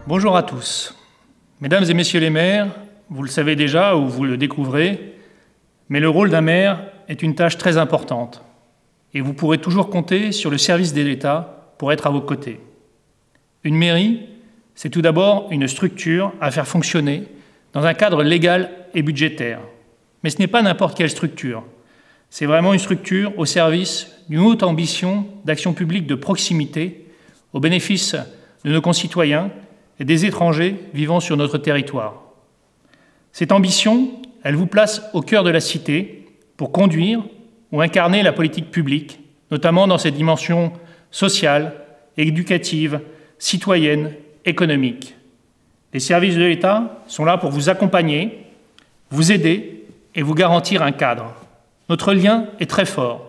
Bonjour à tous. Mesdames et messieurs les maires, vous le savez déjà ou vous le découvrez, mais le rôle d'un maire est une tâche très importante et vous pourrez toujours compter sur le service de l'État pour être à vos côtés. Une mairie, c'est tout d'abord une structure à faire fonctionner dans un cadre légal et budgétaire. Mais ce n'est pas n'importe quelle structure. C'est vraiment une structure au service d'une haute ambition d'action publique de proximité au bénéfice de nos concitoyens et des étrangers vivant sur notre territoire. Cette ambition, elle vous place au cœur de la cité pour conduire ou incarner la politique publique, notamment dans ses dimensions sociales, éducatives, citoyennes, économiques. Les services de l'État sont là pour vous accompagner, vous aider et vous garantir un cadre. Notre lien est très fort.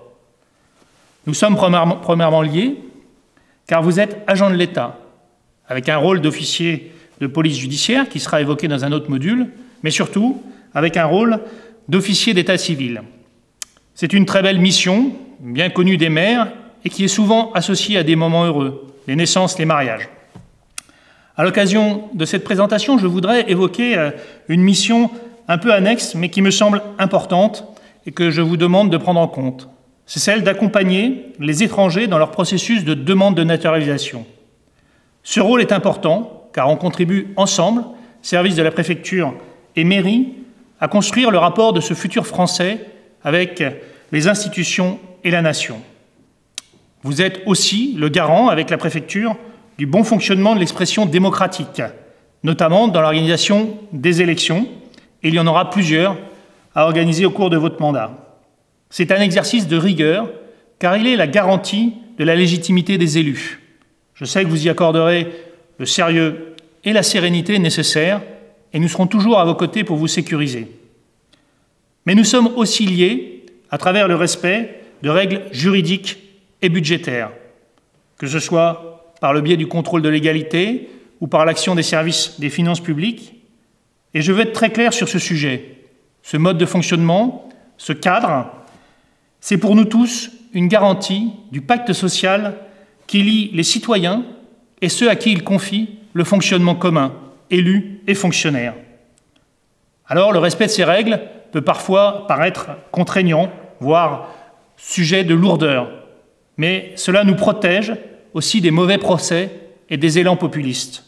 Nous sommes premièrement liés car vous êtes agent de l'État, avec un rôle d'officier de police judiciaire qui sera évoqué dans un autre module, mais surtout avec un rôle d'officier d'état civil. C'est une très belle mission, bien connue des maires, et qui est souvent associée à des moments heureux, les naissances, les mariages. À l'occasion de cette présentation, je voudrais évoquer une mission un peu annexe, mais qui me semble importante et que je vous demande de prendre en compte. C'est celle d'accompagner les étrangers dans leur processus de demande de naturalisation. Ce rôle est important, car on contribue ensemble, services de la préfecture et mairie, à construire le rapport de ce futur français avec les institutions et la nation. Vous êtes aussi le garant, avec la préfecture, du bon fonctionnement de l'expression démocratique, notamment dans l'organisation des élections, et il y en aura plusieurs à organiser au cours de votre mandat. C'est un exercice de rigueur, car il est la garantie de la légitimité des élus. Je sais que vous y accorderez le sérieux et la sérénité nécessaires, et nous serons toujours à vos côtés pour vous sécuriser. Mais nous sommes aussi liés à travers le respect de règles juridiques et budgétaires, que ce soit par le biais du contrôle de légalité ou par l'action des services des finances publiques. Et je veux être très clair sur ce sujet. Ce mode de fonctionnement, ce cadre, c'est pour nous tous une garantie du pacte social qui lie les citoyens et ceux à qui il confie le fonctionnement commun, élus et fonctionnaires. Alors, le respect de ces règles peut parfois paraître contraignant, voire sujet de lourdeur, mais cela nous protège aussi des mauvais procès et des élans populistes.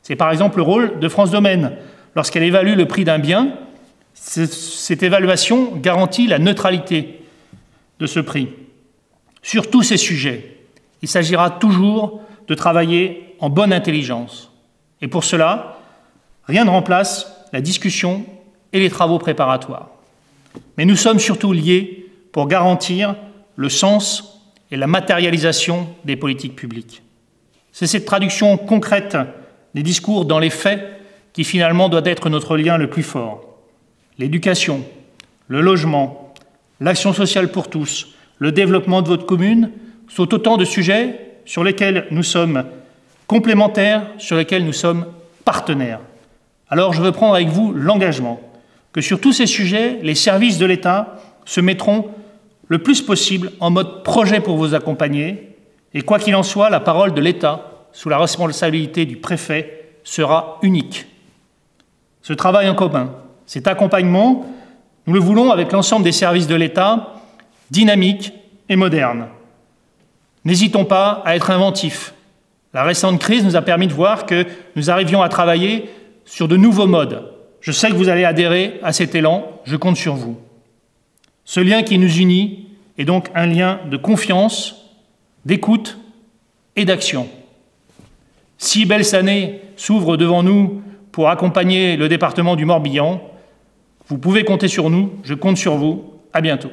C'est par exemple le rôle de France Domaine. Lorsqu'elle évalue le prix d'un bien, cette évaluation garantit la neutralité de ce prix. Sur tous ces sujets, il s'agira toujours de travailler en bonne intelligence. Et pour cela, rien ne remplace la discussion et les travaux préparatoires. Mais nous sommes surtout liés pour garantir le sens et la matérialisation des politiques publiques. C'est cette traduction concrète des discours dans les faits qui finalement doit être notre lien le plus fort. L'éducation, le logement, l'action sociale pour tous, le développement de votre commune sont autant de sujets sur lesquels nous sommes complémentaires, sur lesquels nous sommes partenaires. Alors je veux prendre avec vous l'engagement que sur tous ces sujets, les services de l'État se mettront le plus possible en mode projet pour vous accompagner. Et quoi qu'il en soit, la parole de l'État, sous la responsabilité du préfet, sera unique. Ce travail en commun, cet accompagnement, nous le voulons avec l'ensemble des services de l'État, dynamique et moderne. N'hésitons pas à être inventifs. La récente crise nous a permis de voir que nous arrivions à travailler sur de nouveaux modes. Je sais que vous allez adhérer à cet élan, je compte sur vous. Ce lien qui nous unit est donc un lien de confiance, d'écoute et d'action. 6 belles années s'ouvrent devant nous pour accompagner le département du Morbihan. Vous pouvez compter sur nous, je compte sur vous. À bientôt.